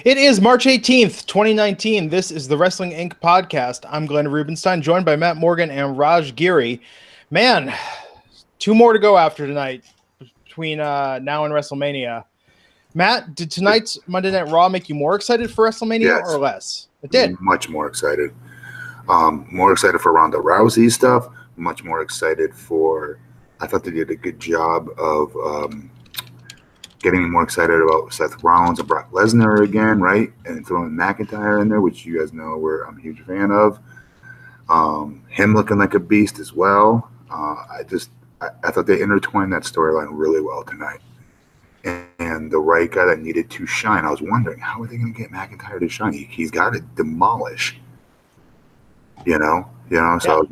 It is March 18th, 2019. This is the Wrestling Inc. podcast. I'm Glenn Rubenstein, joined by Matt Morgan and Raj Giri. Man, two more to go after tonight between now and WrestleMania. Matt, did tonight's Monday Night Raw make you more excited for WrestleMania or less? It did. Much more excited. More excited for Ronda Rousey stuff. Much more excited for... I thought they did a good job of... getting me more excited about Seth Rollins and Brock Lesnar again, right? And throwing McIntyre in there, which you guys know I'm a huge fan of. Him looking like a beast as well. I thought they intertwined that storyline really well tonight. And the right guy that needed to shine, I was wondering, how are they going to get McIntyre to shine? He's got to demolish, So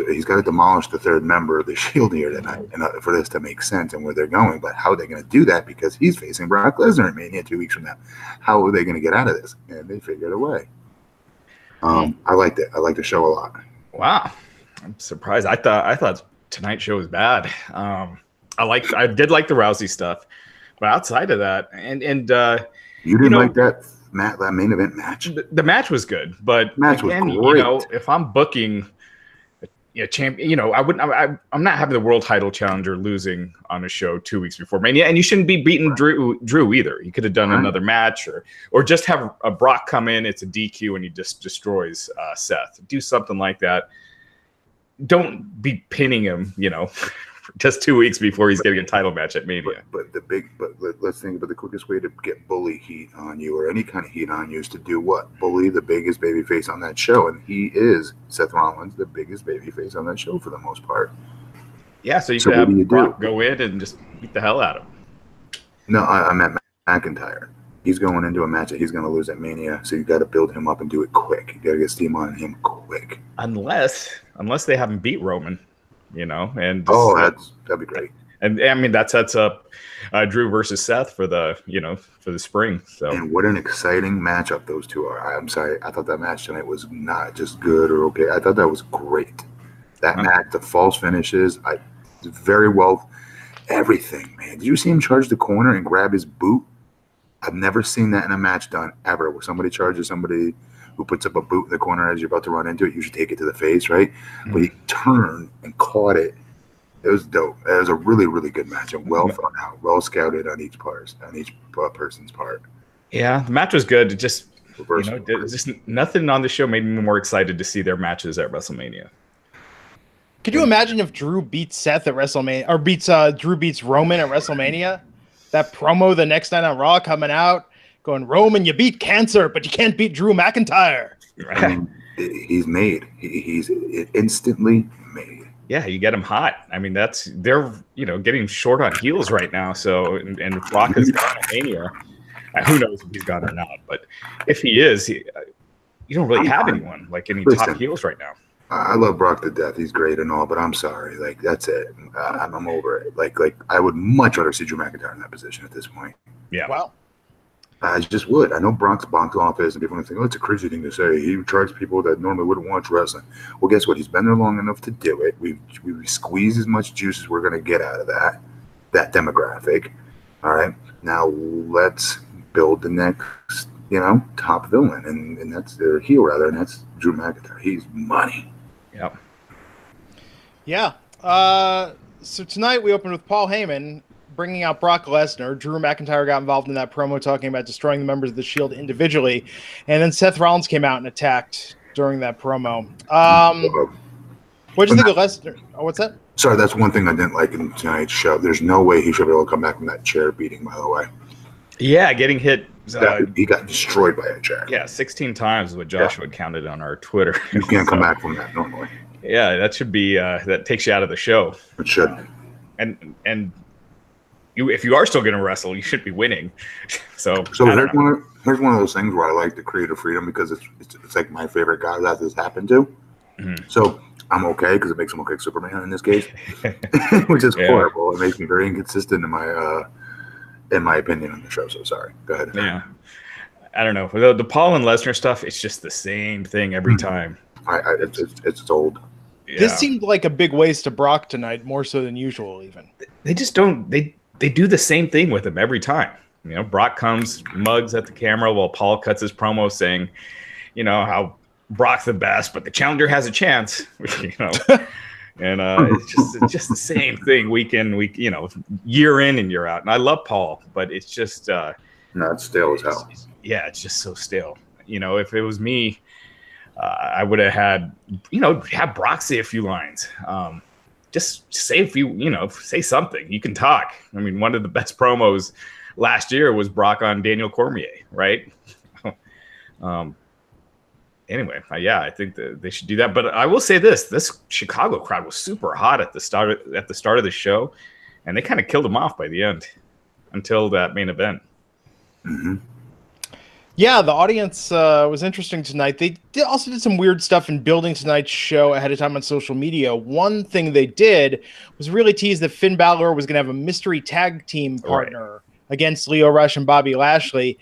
he's got to demolish the third member of the Shield here tonight, and for this to make sense and where they're going. But how are they going to do that? Because he's facing Brock Lesnar at Mania 2 weeks from now. How are they going to get out of this? And they figured a way. I liked it. I liked the show a lot. Wow, I'm surprised. I thought tonight's show was bad. I did like the Rousey stuff, but outside of that, and you didn't like that. Matt, that main event match. The match was good, but was great. If I'm booking a champion, I'm not having the world title challenger losing on a show 2 weeks before Mania, and you shouldn't be beating Drew either. You could have done another match, or just have a Brock come in. It's a DQ, and he just destroys Seth. Do something like that. Don't be pinning him, just 2 weeks before he's getting a title match at Mania. But let's think about the quickest way to get bully heat on you, or any kind of heat on you, is to do what? Bully the biggest babyface on that show, and he is, Seth Rollins, the biggest babyface on that show for the most part. Yeah, so you could have Brock go in and just beat the hell out of him. No, I meant McIntyre. He's going into a match that he's going to lose at Mania, so you got to build him up and do it quick. You got to get steam on him quick. Unless they haven't beat Roman. And that'd be great. And I mean, that sets up Drew versus Seth for the spring. So, and what an exciting matchup those two are. I'm sorry, I thought that match tonight was not just good or okay. I thought that was great. That match, the false finishes, very well, everything, man. Did you see him charge the corner and grab his boot? I've never seen that in a match done ever, where somebody charges somebody who puts up a boot in the corner as you're about to run into it. You should take it to the face, right? Mm-hmm. But he turned and caught it. It was dope. It was a really, really good match and well thought out, well scouted on each person's part. Yeah, the match was good. It just, just nothing on the show made me more excited to see their matches at WrestleMania. Could you imagine if Drew beats Seth at WrestleMania, or Drew beats Roman at WrestleMania? That promo the next night on Raw coming out, going, Roman, you beat cancer, but you can't beat Drew McIntyre. Right. I mean, he's made. He's instantly made. Yeah, you get him hot. I mean, they're getting short on heels right now. So and Brock has gone to Mania. Who knows if he's gone or not? But if he is, you don't really have anyone like any top heels right now. I love Brock to death. He's great and all, but I'm sorry. Like, that's it. I'm over it. Like I would much rather see Drew McIntyre in that position at this point. Yeah. Wow. I just would. I know Brock's box office, and people are going to think, it's a crazy thing to say. He charges people that normally wouldn't watch wrestling. Well, guess what? He's been there long enough to do it. We squeeze as much juice as we're going to get out of that demographic. All right? Now let's build the next, top villain, and that's their heel, rather, and that's Drew McIntyre. He's money. Yep. Yeah. So tonight we opened with Paul Heyman bringing out Brock Lesnar. Drew McIntyre got involved in that promo talking about destroying the members of the Shield individually. And then Seth Rollins came out and attacked during that promo. What did you think of Lesnar? Oh, what's that? Sorry, that's one thing I didn't like in tonight's show. There's no way he should be able to come back from that chair beating, by the way. Yeah, getting hit. He got destroyed by a chair. Yeah, 16 times is what Joshua counted on our Twitter. You can't come back from that normally. Yeah, that should be that takes you out of the show. It should. And if you are still going to wrestle, you should be winning. So here's one of those things where I like the creative freedom, because it's like my favorite guy that this happened to. Mm-hmm. So I'm okay, because it makes him look like Superman in this case, which is horrible. It makes me very inconsistent in my opinion on the show. So sorry. Go ahead. Yeah. I don't know. The Paul and Lesnar stuff, it's just the same thing every time. It's old. Yeah. This seemed like a big waste to Brock tonight, more so than usual even. They just don't – they do the same thing with him every time. You know, Brock comes, mugs at the camera while Paul cuts his promo saying, you know, how Brock's the best, but the challenger has a chance. You know, and it's just the same thing week in, week, you know, year in and year out. And I love Paul, but it's just not stale as hell. Yeah, it's just so stale. You know, if it was me, I would have had, you know, have Brock say a few lines. Just say a few, you know, say something. You can talk. I mean, one of the best promos last year was Brock on Daniel Cormier, right? Anyway, yeah, I think that they should do that. But I will say this Chicago crowd was super hot at the start of the show, and they kind of killed them off by the end until that main event. Mm-hmm. Yeah, the audience was interesting tonight. They also did some weird stuff in building tonight's show ahead of time on social media. One thing they did was really tease that Finn Balor was going to have a mystery tag team partner against Lio Rush and Bobby Lashley.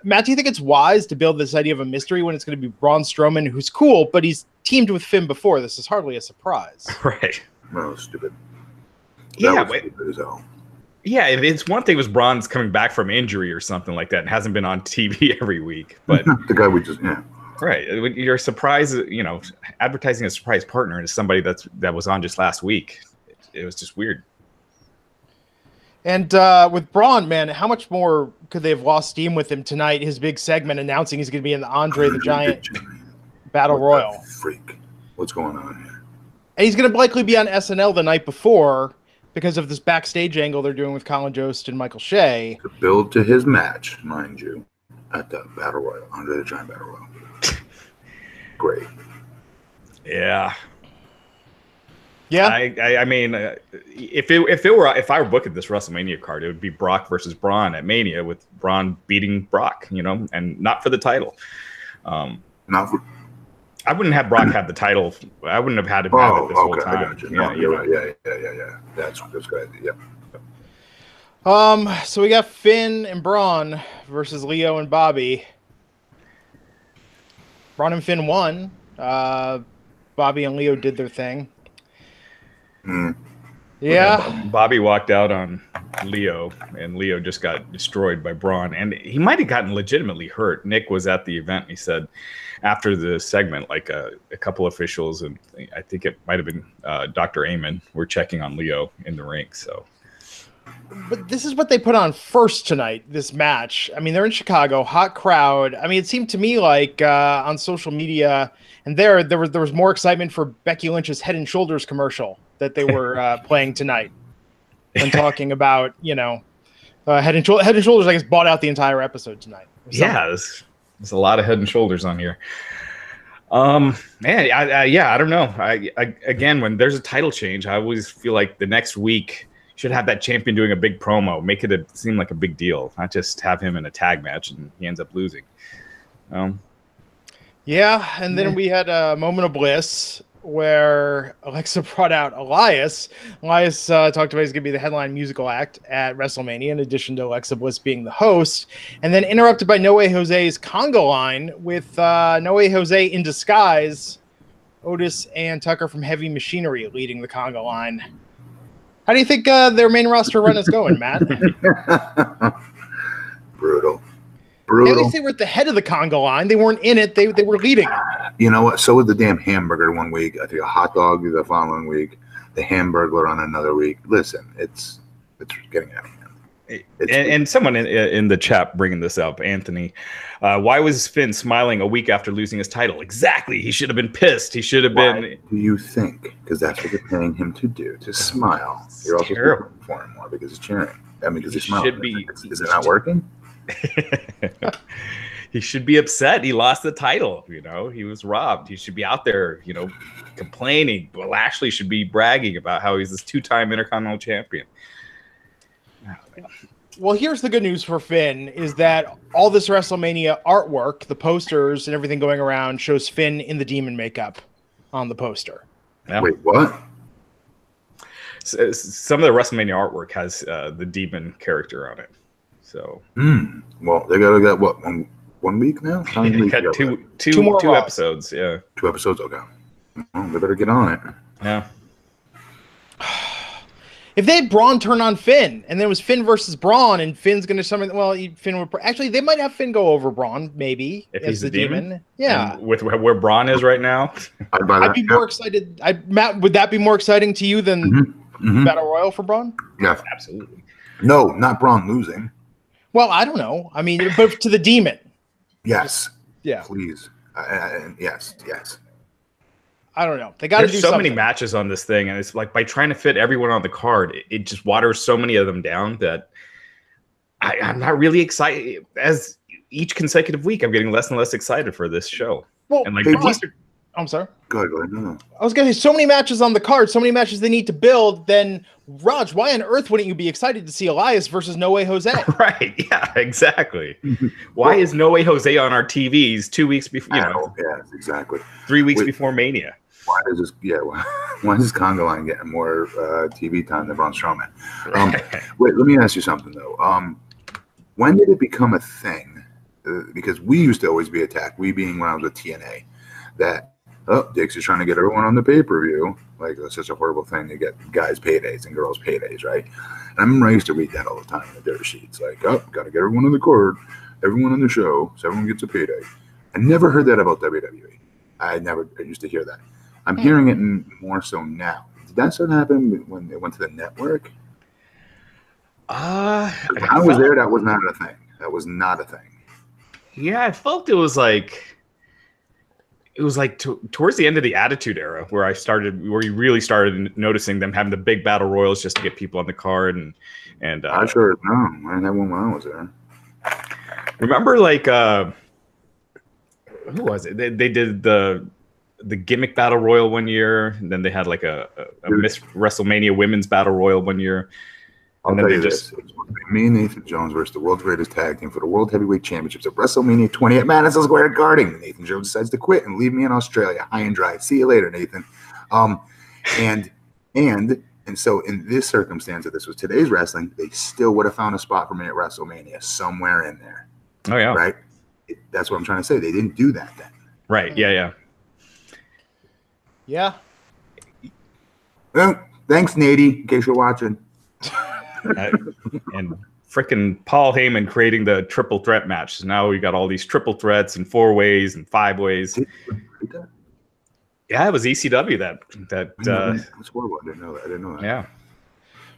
Matt, do you think it's wise to build this idea of a mystery when it's going to be Braun Strowman, who's cool, but he's teamed with Finn before? This is hardly a surprise. Right. No, stupid. Stupid as hell. Yeah, it's one thing was Braun's coming back from injury or something like that and hasn't been on TV every week. But the guy we just, yeah. Right. You're surprised, you know, advertising a surprise partner is somebody that was on just last week. It was just weird. And with Braun, man, how much more could they have lost steam with him tonight? His big segment announcing he's going to be in the Andre the Giant Battle Royal. Freak. What's going on here? And he's going to likely be on SNL the night before because of this backstage angle they're doing with Colin Jost and Michael Shea. To build to his match, mind you, at the Battle Royal, Andre the Giant Battle Royal. Great. Yeah. Yeah. I mean, if I were booking this WrestleMania card, it would be Brock versus Braun at Mania with Braun beating Brock, you know, and not for the title. Not for. I wouldn't have Brock have the title. I wouldn't have had him have it this whole time. I got you. No, you're right. Yeah. That's good. Yeah. So we got Finn and Braun versus Lio and Bobby. Braun and Finn won. Bobby and Lio did their thing. Mm. Yeah. Bobby walked out on Lio, and Lio just got destroyed by Braun. And he might have gotten legitimately hurt. Nick was at the event. And he said after the segment, like a couple officials, and I think it might have been Dr. Heyman, were checking on Lio in the ring. So, but this is what they put on first tonight, this match. I mean, they're in Chicago, hot crowd. I mean, it seemed to me like on social media, and there was more excitement for Becky Lynch's Head and Shoulders commercial that they were playing tonight when talking about, you know, Head and Shoulders, I guess, bought out the entire episode tonight. Yeah, there's a lot of Head and Shoulders on here. Man, I don't know. Again, when there's a title change, I always feel like the next week should have that champion doing a big promo, make it seem like a big deal, not just have him in a tag match and he ends up losing. Yeah, and then we had a moment of bliss where Alexa brought out Elias. Elias talked about he's going to be the headline musical act at WrestleMania, in addition to Alexa Bliss being the host, and then interrupted by No Way Jose's conga line with No Way Jose in disguise, Otis and Tucker from Heavy Machinery leading the conga line. How do you think their main roster run is going, Matt? Brutal. At least they were at the head of the conga line. They weren't in it. They were leading it. You know what? So was the damn hamburger one week. I think a hot dog the following week. The hamburger on another week. Listen, it's getting out of hand. And someone in the chat bringing this up, Anthony, why was Finn smiling a week after losing his title? Exactly. He should have been pissed. He should have been. Do you think? Because that's what they're paying him to do, to smile. You're also cheering for him more because he's cheering. I mean, because he's smiling. Is it not working? He should be upset. He lost the title. You know, he was robbed. He should be out there, you know, complaining. But Lashley should be bragging about how he's this 2-time Intercontinental Champion. Well, here's the good news for Finn is that all this WrestleMania artwork, the posters and everything going around shows Finn in the demon makeup on the poster. Yeah. Wait, what? Some of the WrestleMania artwork has the demon character on it. So, well, they got what 1 week now? They got two episodes. Yeah, 2 episodes. Okay, well, they better get on it. Yeah. If they had Braun turn on Finn, and then it was Finn versus Braun, and Finn's going to summon, well, Finn would actually they might have Finn go over Braun, maybe if he's the demon. Yeah, and with where Braun is right now, I'd be more excited. Matt, would that be more exciting to you than Battle Royal for Braun? Yeah, absolutely. No, not Braun losing. Well, I don't know. I mean, but to the demon. Yes. Yeah. Please. Yes. I don't know. They got to do so something. many matches on this thing, and it's like by trying to fit everyone on the card, it just waters so many of them down that I'm not really excited. As each consecutive week, I'm getting less and less excited for this show. Well, and like I'm sorry. Go ahead. No. I was going to say, so many matches on the card, so many matches they need to build. Then, Raj, why on earth wouldn't you be excited to see Elias versus No Way Jose? Right? Yeah, exactly. Why is No Way Jose on our TVs 2 weeks before? Yeah, exactly. 3 weeks before Mania. Why is this? Yeah, why is this Congo line getting more TV time than Braun Strowman? Wait, let me ask you something though. When did it become a thing? Because we used to always be attacked. We being when I was with TNA, that Dix is trying to get everyone on the pay-per-view. Like that's such a horrible thing to get guys paydays and girls paydays, right? And I remember I used to read that all the time in the dirt sheets. Like, got to get everyone on the card, everyone on the show, so everyone gets a payday. I never heard that about WWE. I used to hear that. I'm hearing it more so now. Did that start happening when they went to the network? I was there. That was not a thing. That was not a thing. Yeah, I felt it was like towards the end of the Attitude Era where you really started noticing them having the big battle royals just to get people on the card and I sure no, I didn't have one when I was there. Remember, like who was it? They did the gimmick battle royal one year, and then they had like a Miss WrestleMania women's battle royal one year. And then they just me and Nathan Jones versus the world's greatest tag team for the World Heavyweight Championships at WrestleMania 20 at Madison Square Garden. Nathan Jones decides to quit and leave me in Australia high and dry. See you later, Nathan. And so in this circumstance, if this was today's wrestling, they still would have found a spot for me at WrestleMania somewhere in there. Oh yeah, right. That's what I'm trying to say. They didn't do that then. Right. Yeah. Well, thanks, Nady, in case you're watching. And frickin' Paul Heyman creating the triple threat match. So now we got all these triple threats and 4-ways and 5-ways. Yeah, it was ECW that. That's horrible. I didn't know that. Yeah.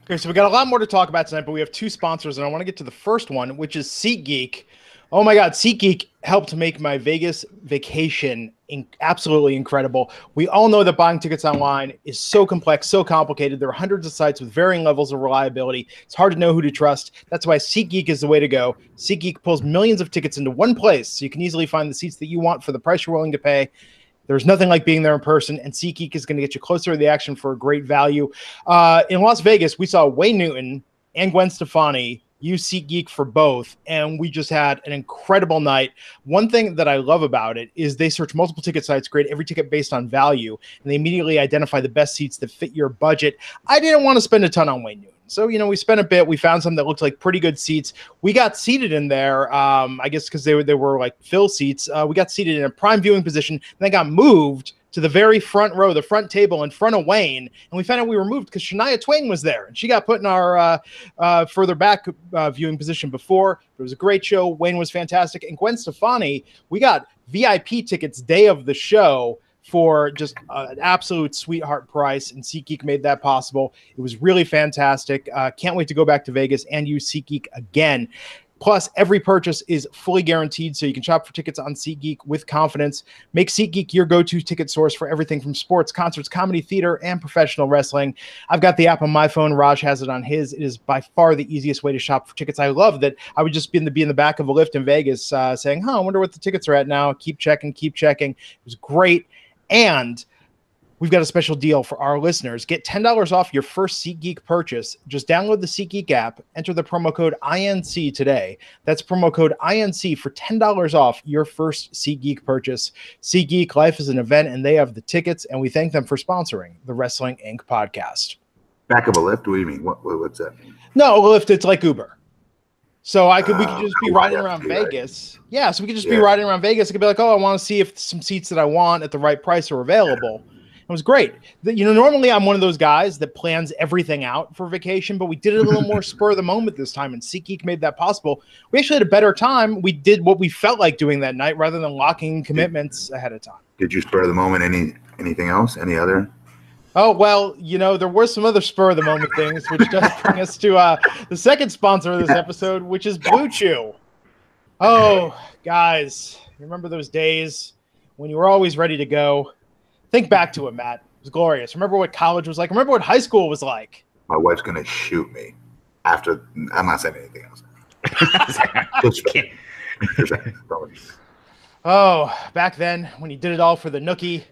Okay, so we got a lot more to talk about tonight, but we have two sponsors, and I want to get to the first one, which is SeatGeek. Oh my God, SeatGeek helped make my Vegas vacation absolutely incredible. We all know that buying tickets online is so complex, so complicated. There are hundreds of sites with varying levels of reliability. It's hard to know who to trust. That's why SeatGeek is the way to go. SeatGeek pulls millions of tickets into one place, so you can easily find the seats that you want for the price you're willing to pay. There's nothing like being there in person, and SeatGeek is going to get you closer to the action for a great value. In Las Vegas, we saw Wayne Newton and Gwen Stefani use SeatGeek for both, and we just had an incredible night. One thing that I love about it is they search multiple ticket sites, grade every ticket based on value, and they immediately identify the best seats that fit your budget. I didn't want to spend a ton on Wayne Newton, so we spent a bit. We found some that looked like pretty good seats. We got seated in there, I guess because they were like fill seats. We got seated in a prime viewing position, and then got moved to the very front row, the front table in front of Wayne. And we found out we were moved because Shania Twain was there, and she got put in our further back viewing position before. It was a great show. Wayne was fantastic. And Gwen Stefani, we got VIP tickets day of the show for just an absolute sweetheart price, and SeatGeek made that possible. It was really fantastic. Can't wait to go back to Vegas and use SeatGeek again. Plus, every purchase is fully guaranteed, so you can shop for tickets on SeatGeek with confidence. Make SeatGeek your go-to ticket source for everything from sports, concerts, comedy, theater, and professional wrestling. I've got the app on my phone. Raj has it on his. It is by far the easiest way to shop for tickets. I love that I would just be in the back of a lift in Vegas saying, I wonder what the tickets are at now. Keep checking. It was great. And we've got a special deal for our listeners. Get $10 off your first SeatGeek purchase. Just download the SeatGeek app, enter the promo code INC today. That's promo code INC for $10 off your first SeatGeek purchase. SeatGeek, life is an event, and they have the tickets, and we thank them for sponsoring the Wrestling Inc. podcast. Back of a lift? What do you mean? What's that mean? No, a lift, it's like Uber. So we could just be riding around Vegas. Right. Yeah, so we could just be riding around Vegas. It could be like, I want to see if some seats that I want at the right price are available. It was great. Normally I'm one of those guys that plans everything out for vacation, but we did it a little more spur of the moment this time, and SeatGeek made that possible. We actually had a better time. We did what we felt like doing that night rather than locking commitments ahead of time. Did you spur of the moment anything else? Any other? Oh, well, there were some other spur of the moment things, which does bring us to the second sponsor of this episode, which is Blue Chew. Oh, guys, remember those days when you were always ready to go? Think back to it, Matt. It was glorious. Remember what college was like? Remember what high school was like? My wife's going to shoot me after. I'm not saying anything else. Oh, back then when you did it all for the nookie.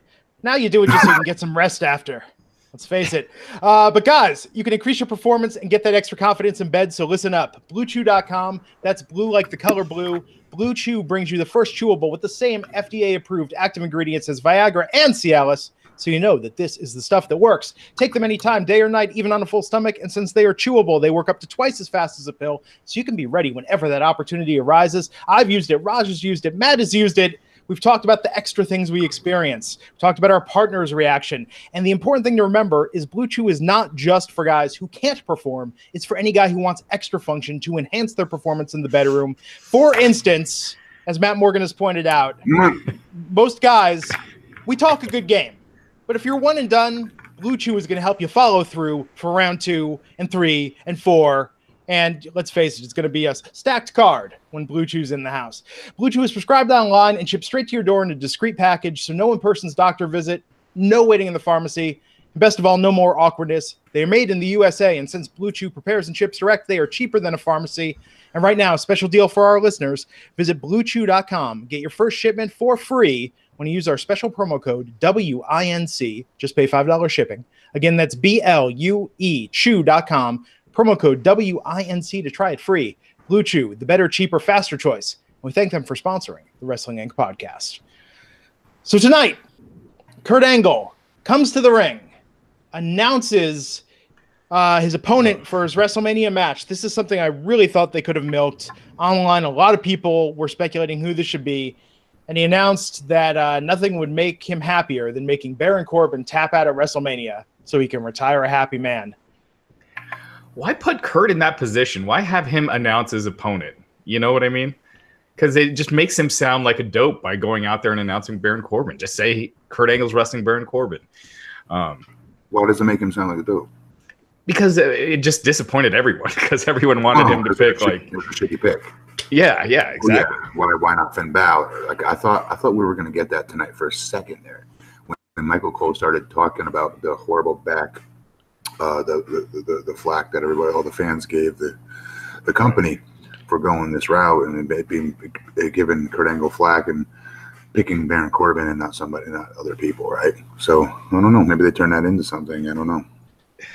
Now you do it just so you can get some rest after. Let's face it. But guys, you can increase your performance and get that extra confidence in bed. So listen up. BlueChew.com. That's blue like the color blue. Blue Chew brings you the first chewable with the same FDA-approved active ingredients as Viagra and Cialis, so you know that this is the stuff that works. Take them anytime, day or night, even on a full stomach, and since they are chewable, they work up to twice as fast as a pill, so you can be ready whenever that opportunity arises. I've used it. Raj has used it. Matt has used it. We've talked about the extra things we experience. We've talked about our partner's reaction. And the important thing to remember is Blue Chew is not just for guys who can't perform. It's for any guy who wants extra function to enhance their performance in the bedroom. For instance, as Matt Morgan has pointed out, most guys, we talk a good game. But if you're one and done, Blue Chew is going to help you follow through for round 2 and 3 and 4. And let's face it, it's going to be a stacked card when Blue Chew's in the house. Blue Chew is prescribed online and shipped straight to your door in a discreet package, so no in-person's doctor visit, no waiting in the pharmacy, and best of all, no more awkwardness. They are made in the USA, and since Blue Chew prepares and ships direct, they are cheaper than a pharmacy. And right now, a special deal for our listeners. Visit BlueChew.com. Get your first shipment for free when you use our special promo code WINC. Just pay $5 shipping. Again, that's BLUE Chew.com. Promo code WINC to try it free. Blue Chew, the better, cheaper, faster choice. We thank them for sponsoring the Wrestling Inc. podcast. So tonight, Kurt Angle comes to the ring, announces his opponent for his WrestleMania match. This is something I really thought they could have milked online. A lot of people were speculating who this should be. And he announced that nothing would make him happier than making Baron Corbin tap out at WrestleMania so he can retire a happy man. Why put Kurt in that position? Why have him announce his opponent? You know what I mean? Because it just makes him sound like a dope by going out there and announcing Baron Corbin. Just say Kurt Angle's wrestling Baron Corbin. Why does it make him sound like a dope? Because it just disappointed everyone. Because everyone wanted him to pick like a shitty pick. Yeah, exactly. Yeah. Why not Finn Balor? Like I thought we were going to get that tonight for a second there when Michael Cole started talking about the horrible back. The flack that all the fans gave the company for going this route and being giving Kurt Angle flack and picking Baron Corbin and not other people, right? So I don't know. Maybe they turned that into something. I don't know.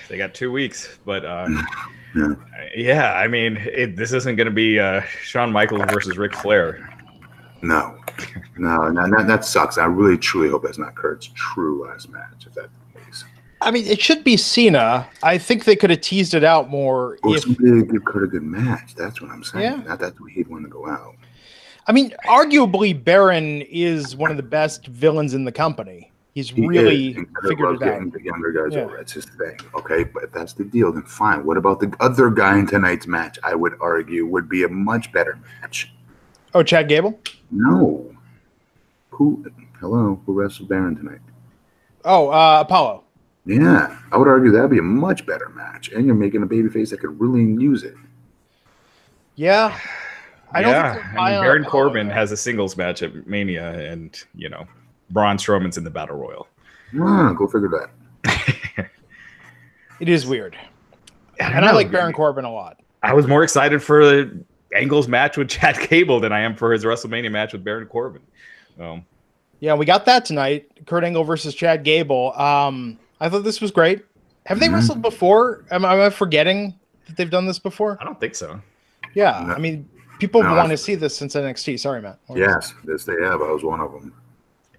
They got 2 weeks, but yeah. I mean, this isn't going to be Shawn Michaels versus Ric Flair. No, that sucks. I really truly hope that's not Kurt's true last match. If that's the case. I mean, it should be Cena. I think they could have teased it out more. Somebody give Kurt a good match. That's what I'm saying. Yeah. Not that he'd want to go out. I mean, arguably, Baron is one of the best villains in the company. He really figured it out. The younger guys over. That's his thing. Okay, but if that's the deal, then fine. What about the other guy in tonight's match? I would argue would be a much better match. Oh, Chad Gable? No. Who wrestled Baron tonight? Oh, Apollo. Yeah, I would argue that'd be a much better match, and you're making a babyface that could really use it. Yeah, I mean, Baron Corbin has a singles match at Mania, and Braun Strowman's in the Battle Royal. Go figure that. It is weird, and I like Baron Corbin a lot. I was more excited for Angle's match with Chad Gable than I am for his WrestleMania match with Baron Corbin. Yeah, we got that tonight. Kurt Angle versus Chad Gable. I thought this was great. Have they wrestled before? Am I forgetting that they've done this before? I don't think so. Yeah, I mean, people want to see this since NXT. Sorry, Matt. Yes, this they have. I was one of them.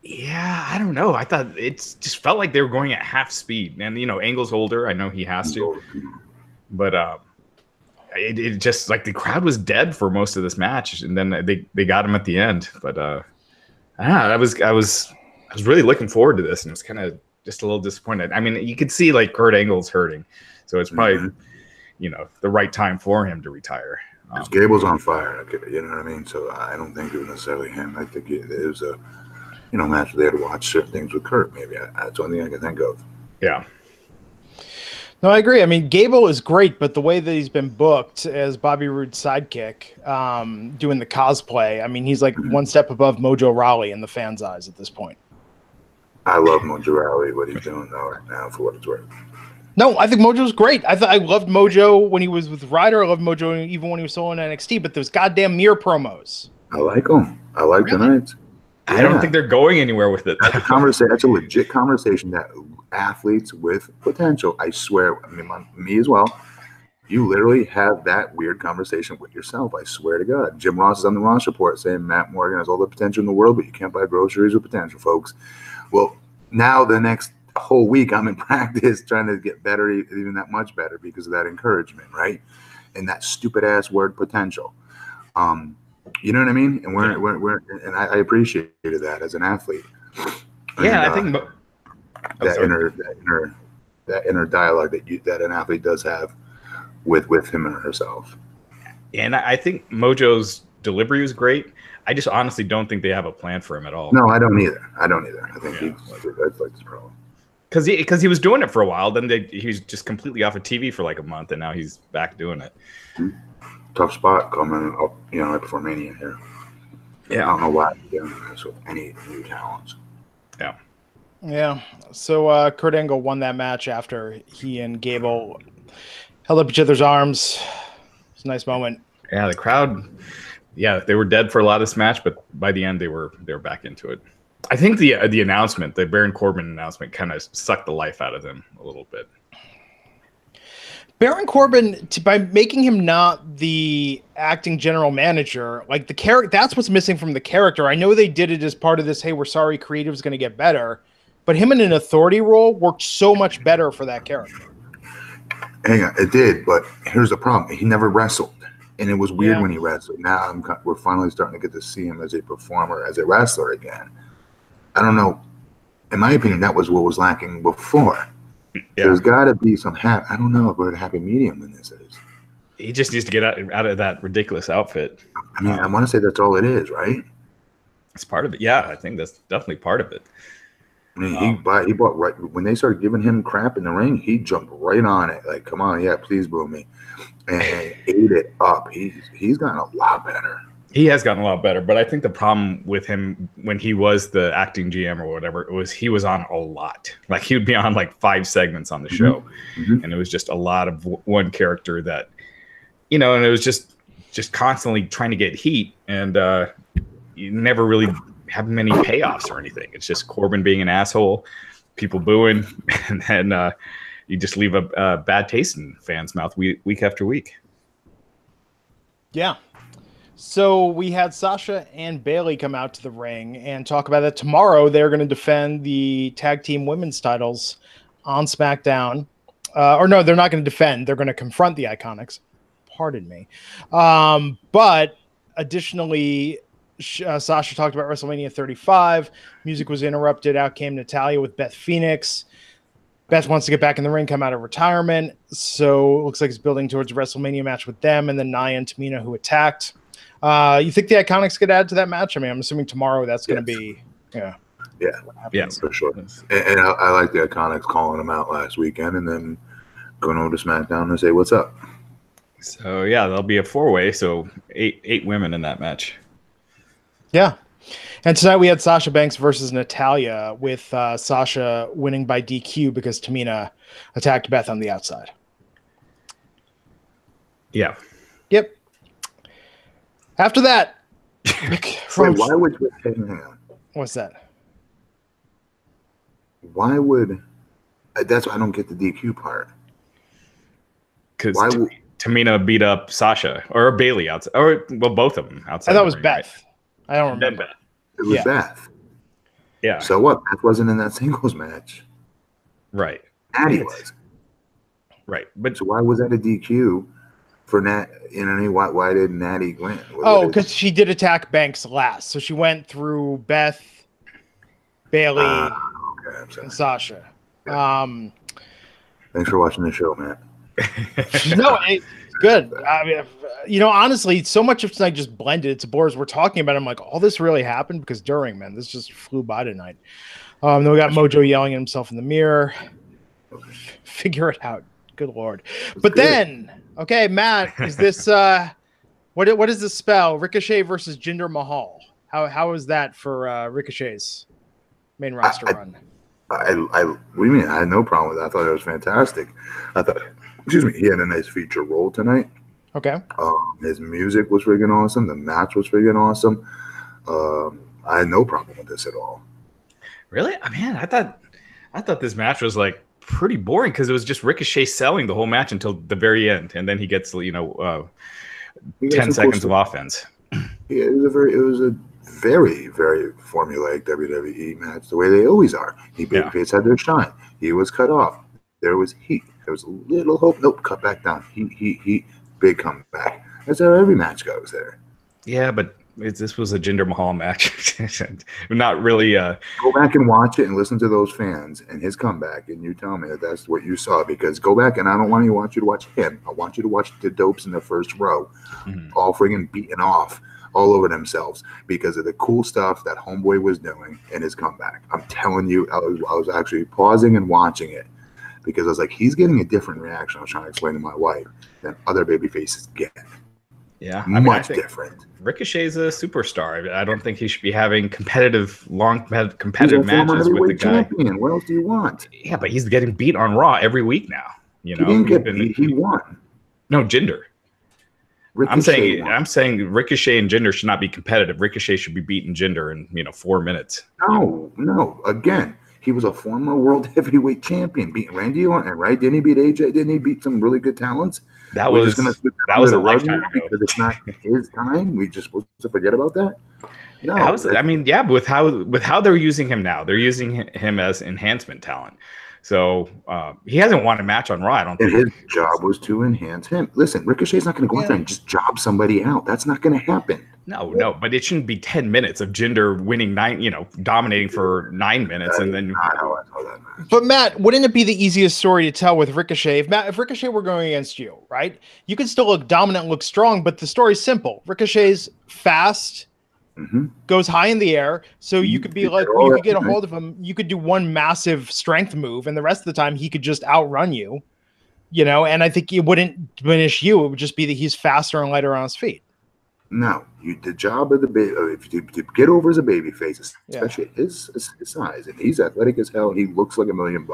Yeah, I don't know. I thought it just felt like they were going at half speed. And, Angle's older. I know he has to. But it just, like, the crowd was dead for most of this match. And then they got him at the end. But I was really looking forward to this. And it was kind of just a little disappointed. I mean, you could see like Kurt Angle's hurting, so it's probably the right time for him to retire. Gable's on fire, you know what I mean? So I don't think it was necessarily him. I think it was a match they had to watch certain things with Kurt. Maybe that's the only thing I can think of. Yeah. No, I agree. I mean, Gable is great, but the way that he's been booked as Bobby Roode's sidekick, doing the cosplay, I mean, he's like one step above Mojo Rawley in the fans' eyes at this point. I love Mojo Rawley, what he's doing though right now, for what it's worth. No, I think Mojo's great. I loved Mojo when he was with Ryder. I loved Mojo even when he was solo in NXT. But those goddamn mirror promos. I like them. I like tonight's. I don't think they're going anywhere with it. That's a legit conversation that athletes with potential, I swear, I mean, me as well, you literally have that weird conversation with yourself. I swear to God. Jim Ross is on the Ross Report saying Matt Morgan has all the potential in the world, but you can't buy groceries with potential, folks. Well, now the next whole week I'm in practice trying to get better, even that much better, because of that encouragement, right? And that stupid ass word potential. You know what I mean? And we're and I appreciated that as an athlete. Yeah, and, I think that inner dialogue that an athlete does have with him and herself. And I think Mojo's delivery was great. I just honestly don't think they have a plan for him at all. No, I don't either. I think that's like his problem. Because he was doing it for a while, then he was just completely off of TV for like a month, and now he's back doing it. Tough spot coming up, right before Mania here. Yeah, I don't know why he's doing this with any new talents. Yeah. Yeah. So Kurt Angle won that match after he and Gable held up each other's arms. It's a nice moment. Yeah, the crowd. Yeah, they were dead for a lot of this match, but by the end they were back into it. I think the announcement, the Baron Corbin announcement, kind of sucked the life out of them a little bit. Baron Corbin, by making him not the acting general manager, like the character, that's what's missing from the character. I know they did it as part of this, hey, we're sorry, creative's going to get better, but him in an authority role worked so much better for that character. Hang on, it did, but here's the problem. He never wrestled, and it was weird when he wrestled. Now we're finally starting to get to see him as a performer, as a wrestler again. I don't know. In my opinion, that was what was lacking before. Yeah. There's got to be some I don't know where the happy medium in this is. He just needs to get out of that ridiculous outfit. I mean, I want to say that's all it is, right? It's part of it. Yeah, I think that's definitely part of it. I mean, he bought right when they started giving him crap in the ring. He jumped right on it, like, "Come on, yeah, please boo me," and ate it up. He's gotten a lot better. He has gotten a lot better, but I think the problem with him when he was the acting GM or whatever, it was he was on a lot. Like he would be on like 5 segments on the show, and it was just a lot of one character that, and it was just constantly trying to get heat, and you never really have many payoffs or anything. It's just Corbin being an asshole, people booing, and then you just leave a bad taste in fans' mouth week after week. Yeah. So we had Sasha and Bayley come out to the ring and talk about that tomorrow. They're going to defend the tag team women's titles on SmackDown. Or no, they're not going to defend. They're going to confront the Iconics. Pardon me. But additionally, Sasha talked about WrestleMania 35. Music was interrupted. Out came Natalya with Beth Phoenix. Beth wants to get back in the ring, come out of retirement. So it looks like it's building towards a WrestleMania match with them and then Nia and Tamina, who attacked. You think the Iconics could add to that match? I mean, I'm assuming tomorrow that's going to be, yeah, for sure. And I like the Iconics calling them out last weekend and then going over to SmackDown and say, "What's up?" So yeah, there'll be a 4-way. So eight women in that match. Yeah. And tonight we had Sasha Banks versus Natalya, with Sasha winning by DQ because Tamina attacked Beth on the outside. Yeah. Yep. After that, why would you hang on? What's that? Why would that's why I don't get the DQ part. Because Tamina beat up Sasha or Bayley outside, or both of them outside. I thought it was Beth. Right? I don't remember. Beth. It was Beth. Yeah. So what? Beth wasn't in that singles match. Right. Natty was. Right. But so why was that a DQ for Nat? Why did Natty win? Because she did attack Banks last. So she went through Beth, Bayley, and Sasha. Thanks for watching the show, Matt. No, it's good. I mean, honestly, so much of tonight just blended. It's bores we're talking about. I'm like, all this really happened because this just flew by tonight. Then we got Mojo yelling at himself in the mirror. Figure it out. Good Lord. But then, okay, Matt, is this what is the spell? Ricochet versus Jinder Mahal. How is that for Ricochet's main roster run? What do you mean? I had no problem with that. I thought it was fantastic. I thought, he had a nice feature role tonight. Okay. His music was freaking awesome. The match was freaking awesome. I had no problem with this at all. Really? I mean, I thought this match was like pretty boring because it was just Ricochet selling the whole match until the very end, and then he gets 10 seconds of offense. Yeah, it was a very, very formulaic WWE match, the way they always are. Babyface had their shine. He was cut off. There was heat. There was a little hope. Nope, cut back down. Heat. Big comeback. That's how every match goes there. Yeah, but this was a Jinder Mahal match. Not really. Go back and watch it and listen to those fans and his comeback, and you tell me that that's what you saw. Because go back, and I don't want you to watch him. I want you to watch the dopes in the first row, all friggin' beating off all over themselves because of the cool stuff that Homeboy was doing in his comeback. I'm telling you, I was actually pausing and watching it because I was like, he's getting a different reaction. I was trying to explain to my wife than other baby faces get. Yeah, much different. Ricochet's a superstar. I don't think he should be having competitive matches with the guy. Champion. What else do you want? Yeah, but he's getting beat on Raw every week now. He didn't get beat. He won. No, Jinder. I'm saying Ricochet and Jinder should not be competitive. Ricochet should be beating Jinder in 4 minutes. No. Again, he was a former world heavyweight champion, beating Randy Orton, right? Didn't he beat AJ? Didn't he beat some really good talents? That was a lifetime ago. Because it's not his time. We just supposed to forget about that. No, but with how they're using him now, they're using him as enhancement talent. So he hasn't won a match on Raw, I don't think. And his job was to enhance him. Listen, Ricochet's not going to go out there and just job somebody out. That's not going to happen. No, but it shouldn't be 10 minutes of Jinder winning dominating for 9 minutes, and then. But Matt, wouldn't it be the easiest story to tell with Ricochet? If Ricochet were going against you, right? You could still look dominant, look strong, but the story's simple. Ricochet's fast. Goes high in the air, so you could be like, you could get a hold of him. You could do one massive strength move, and the rest of the time he could just outrun you, And I think it wouldn't diminish you. It would just be that he's faster and lighter on his feet. No, the job of to get over as a baby face, especially his size, and he's athletic as hell. He looks like $1 million.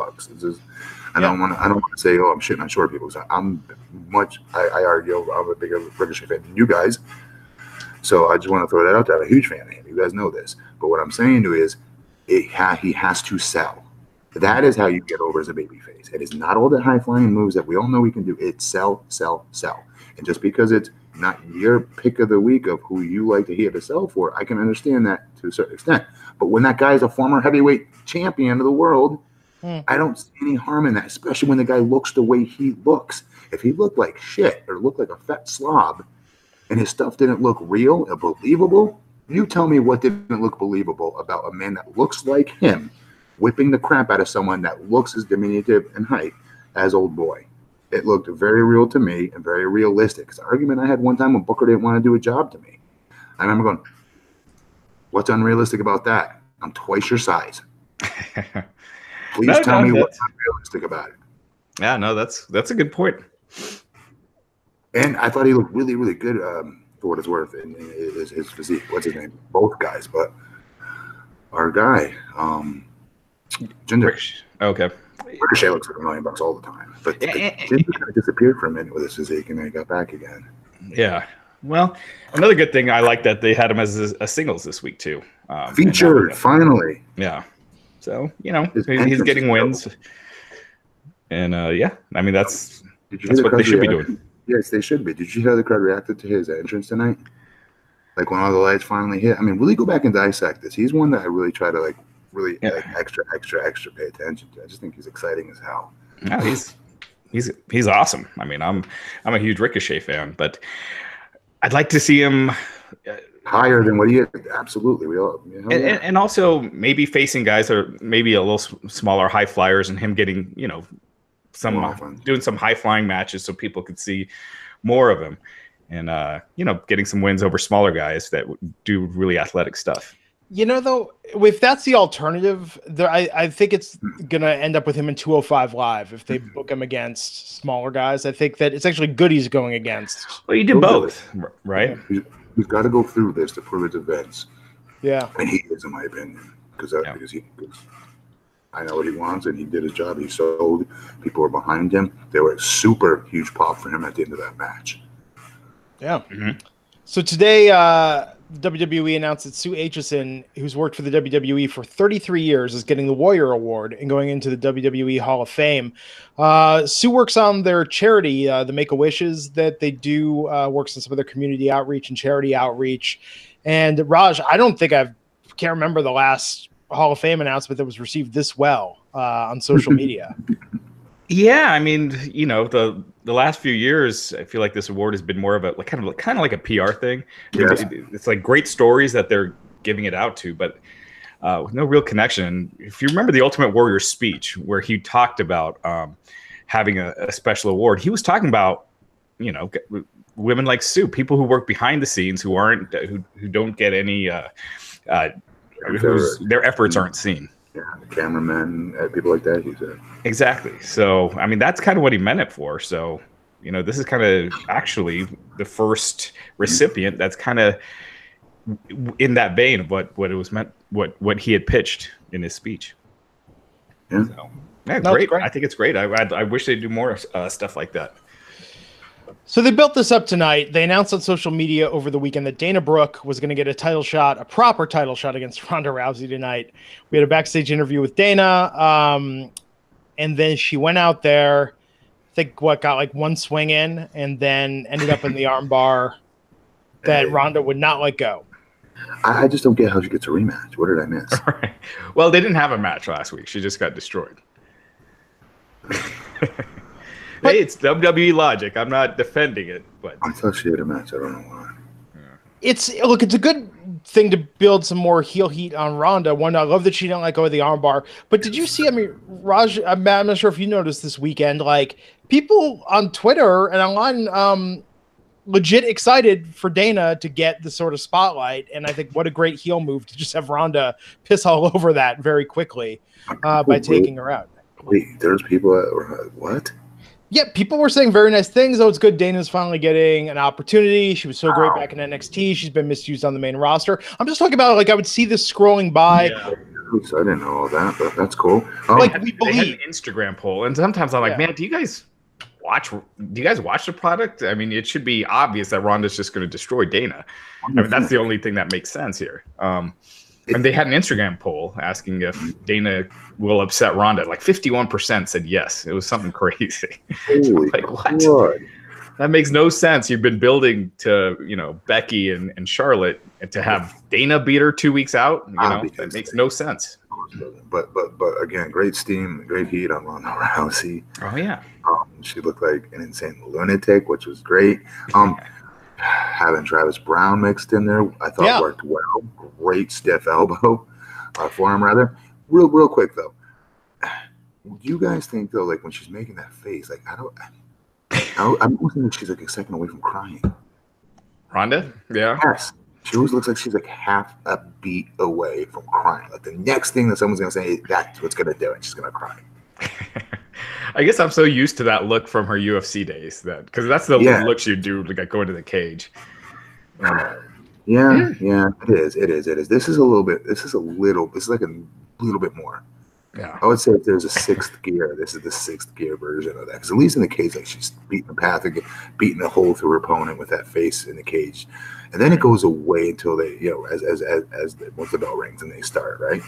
I don't want to say, I'm shitting on short people. I argue I'm a bigger Ricochet fan than you guys. So I just want to throw that out there. I'm a huge fan of him. You guys know this. But what I'm saying to you is he has to sell. That is how you get over as a babyface. It is not all the high-flying moves that we all know we can do. It's sell, sell, sell. And just because it's not your pick of the week of who you like to hear to sell for, I can understand that to a certain extent. But when that guy is a former heavyweight champion of the world, I don't see any harm in that, especially when the guy looks the way he looks. If he looked like shit or looked like a fat slob, and his stuff didn't look real and believable, you tell me what didn't look believable about a man that looks like him whipping the crap out of someone that looks as diminutive in height as Old Boy. It looked very real to me and very realistic. It's an argument I had one time when Booker didn't want to do a job to me. I remember going, what's unrealistic about that? I'm twice your size. Please tell me what's unrealistic about it. Yeah, no, that's a good point. And I thought he looked really, really good for what it's worth in his physique. What's his name? Both guys, but our guy, Jinder. Okay. Ricochet looks like $1 million all the time. But Jinder kind of disappeared for a minute with his physique, and then he got back again. Yeah. Well, another good thing I like that they had him as a singles this week too. Featured finally. Yeah. So he's getting wins, and I mean that's what they should be doing. Yes, they should be. Did you hear how the crowd reacted to his entrance tonight? Like when all the lights finally hit. I mean, really go back and dissect this. He's one that I really try to really extra pay attention to. I just think he's exciting as hell. Yeah, he's awesome. I mean, I'm a huge Ricochet fan, but I'd like to see him higher than what he is. Absolutely. We all, and also maybe facing guys that are maybe a little smaller high flyers, and him getting, doing some high flying matches so people could see more of him, and getting some wins over smaller guys that do really athletic stuff. Though, if that's the alternative, I think it's going to end up with him in 205 Live if they book him against smaller guys. I think that it's actually good he's going against. Well, you did both, right? He's got to go through this to prove his events. Yeah. And he is, in my opinion, because I know what he wants, and he did his job. He sold. People were behind him. They were a super huge pop for him at the end of that match. Yeah. Mm-hmm. So today, WWE announced that Sue Aitchison, who's worked for the WWE for 33 years, is getting the Warrior Award and going into the WWE Hall of Fame. Sue works on their charity, the Make-A-Wishes that they do, works on some of their community outreach and charity outreach. And Raj, I can't remember the last Hall of Fame announcement that was received this well on social media. Yeah, I mean, the last few years, I feel like this award has been more of a kind of like a PR thing. Yes. It's like great stories that they're giving it out to, but with no real connection. If you remember the Ultimate Warrior speech where he talked about having a special award, he was talking about women like Sue, people who work behind the scenes, who don't get any their efforts aren't seen. Yeah, cameramen, people like that. He said exactly. So, I mean, that's kind of what he meant it for. So, this is kind of actually the first recipient that's kind of in that vein of what it was meant, what he had pitched in his speech. Yeah, great. I think it's great. I wish they'd do more stuff like that. So they built this up tonight. They announced on social media over the weekend that Dana Brooke was going to get a proper title shot against Ronda Rousey tonight. We had a backstage interview with Dana, and then she went out there, I think got like one swing in, and then ended up in the armbar that Ronda would not let go. I just don't get how she gets a rematch. What did I miss? Right. Well, they didn't have a match last week. She just got destroyed. Hey, it's WWE logic. I'm not defending it, but I thought she had a match. I don't know why. It's a good thing to build some more heel heat on Ronda. One, I love that she didn't let go of the armbar. But did you see? I mean, Raj, I'm not sure if you noticed this weekend. Like people on Twitter and online, legit excited for Dana to get the sort of spotlight. And I think what a great heel move to just have Ronda piss all over that very quickly by taking her out. Wait, there's people what? Yeah, people were saying very nice things. Oh, it's good Dana's finally getting an opportunity. She was so great back in NXT. She's been misused on the main roster. I'm just talking about, like, I would see this scrolling by. Yeah. I didn't know all that, but that's cool. Like, they had an Instagram poll, and sometimes I'm like, man, do you guys watch the product? I mean, it should be obvious that Ronda's just going to destroy Dana. I mean, that's the only thing that makes sense here. And they had an Instagram poll asking if Dana will upset Ronda. Like 51% said yes. It was something crazy. Like, what? God. That makes no sense. You've been building to, Becky and Charlotte, and to have Dana beat her 2 weeks out, that makes no sense. But again, great steam, great heat on Ronda Rousey. Oh yeah. She looked like an insane lunatic, which was great. Having Travis Brown mixed in there, I thought worked well. Great stiff elbow, forearm rather. Real quick though, do you guys think though, like when she's making that face, like I'm thinking that she's like a second away from crying. Ronda? Yeah. Yes. She always looks like she's like half a beat away from crying. Like the next thing that someone's gonna say, that's what's gonna do it. She's gonna cry. I guess I'm so used to that look from her UFC days because that's the look she would do, like going to the cage. Yeah, it is. This is like a little bit more. Yeah. I would say if there's a sixth gear, this is the sixth gear version of that. Because at least in the cage, like she's beating the path, beating a hole through her opponent with that face in the cage, and then it goes away until they, once the bell rings and they start, right?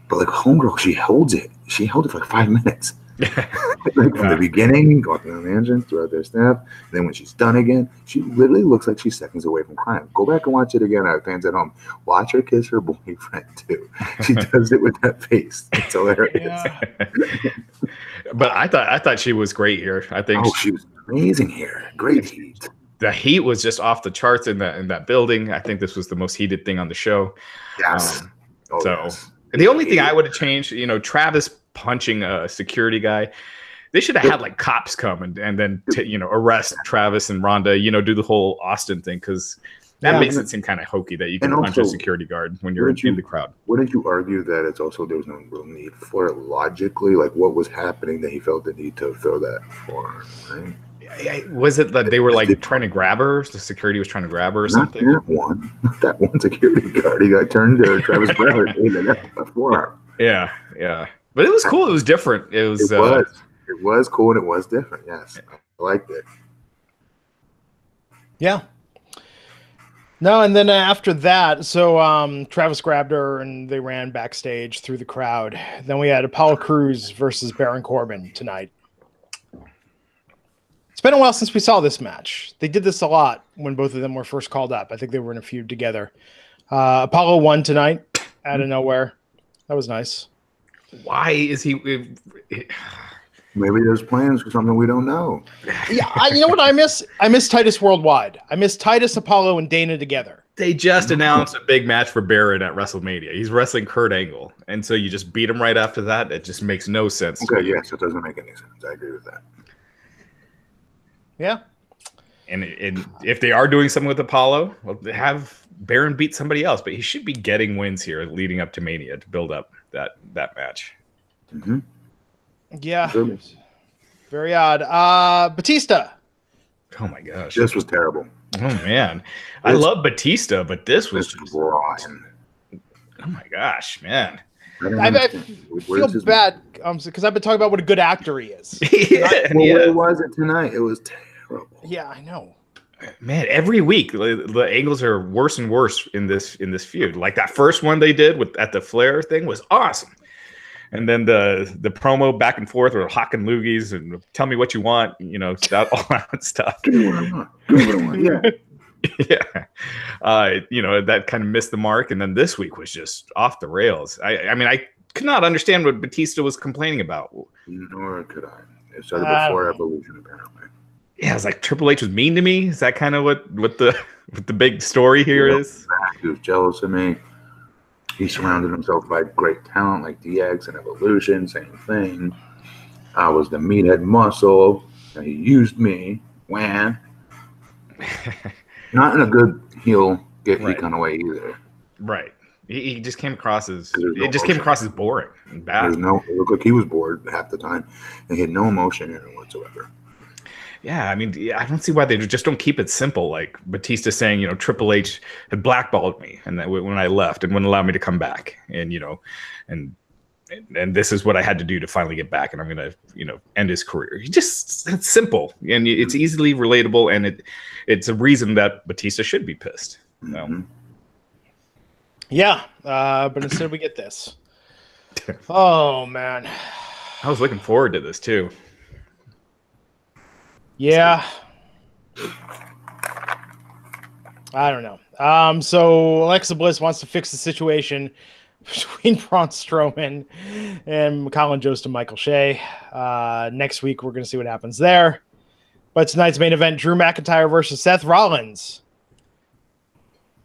But like homegirl, she holds it. She held it for like 5 minutes. Like from the beginning, walking on the engine, throughout their snap. And then when she's done again, she literally looks like she's seconds away from crying. Go back and watch it again. Fans at home, watch her kiss her boyfriend too. She does it with that face. It's hilarious. Yeah. But I thought she was great here. I think she was amazing here. Great heat. the heat was just off the charts in that building. I think this was the most heated thing on the show. Yes. Yes. The only thing I would have changed, Travis punching a security guy. They should have had like cops come and then arrest Travis and Ronda. Do the whole Austin thing, because that makes it seem kind of hokey that you can punch a security guard when you're in the crowd. Wouldn't you argue that it's also there was no real need for it logically? Like what was happening that he felt the need to throw that for? Right? Was it that they were like trying to grab her? The security was trying to grab her or something? Not that one security guard. He got turned to Travis Browner before. Yeah. But it was cool. It was different. It was cool and it was different. Yes. I liked it. Yeah. No, and then after that, so Travis grabbed her and they ran backstage through the crowd. Then we had Apollo Crews versus Baron Corbin tonight. It's been a while since we saw this match. They did this a lot when both of them were first called up. I think they were in a feud together. Apollo won tonight out of nowhere. That was nice. Why is he? Maybe there's plans for something we don't know. Yeah, you know what I miss? I miss Titus Worldwide. I miss Titus, Apollo, and Dana together. They just announced a big match for Baron at WrestleMania. He's wrestling Kurt Angle, and so you just beat him right after that. It just makes no sense. Okay, yes, it doesn't make any sense. I agree with that. Yeah. And if they are doing something with Apollo, well, have Baron beat somebody else, but he should be getting wins here leading up to Mania to build up that match. Mm-hmm. Yeah. Very odd. Batista. Oh my gosh. This was terrible. Oh man. I love Batista, but this was just rotten. Oh my gosh, man. I feel bad because I've been talking about what a good actor he is. What was it tonight? It was terrible. Yeah, I know. Man, every week the angles are worse and worse in this feud. Like that first one they did at the Flair thing was awesome. And then the promo back and forth with Hawk and Loogies and tell me what you want, that all that stuff. Give me what I want. Give me what I want. Yeah. That kind of missed the mark. And then this week was just off the rails. I mean, I could not understand what Batista was complaining about. Nor could I. It started before Evolution, apparently. Yeah, it's like Triple H was mean to me. Is that kind of what the big story here is? He was jealous of me. He surrounded himself by great talent like DX and Evolution, same thing. I was the meathead muscle, and he used me. Wham. Not in a good heel kind of way either. Right. He just came across as boring and bad. It looked like he was bored half the time, and he had no emotion in it whatsoever. Yeah, I mean, I don't see why they just don't keep it simple. Like Batista saying, Triple H had blackballed me, and that when I left, and wouldn't allow me to come back, and and this is what I had to do to finally get back, and I'm gonna, end his career. It's simple, and it's easily relatable, and it's a reason that Batista should be pissed. Mm-hmm. Yeah, but instead we get this. Oh man, I was looking forward to this too. Yeah. I don't know. So Alexa Bliss wants to fix the situation between Braun Strowman and Colin Jost and Michael Shea. Next week, we're going to see what happens there. But tonight's main event, Drew McIntyre versus Seth Rollins.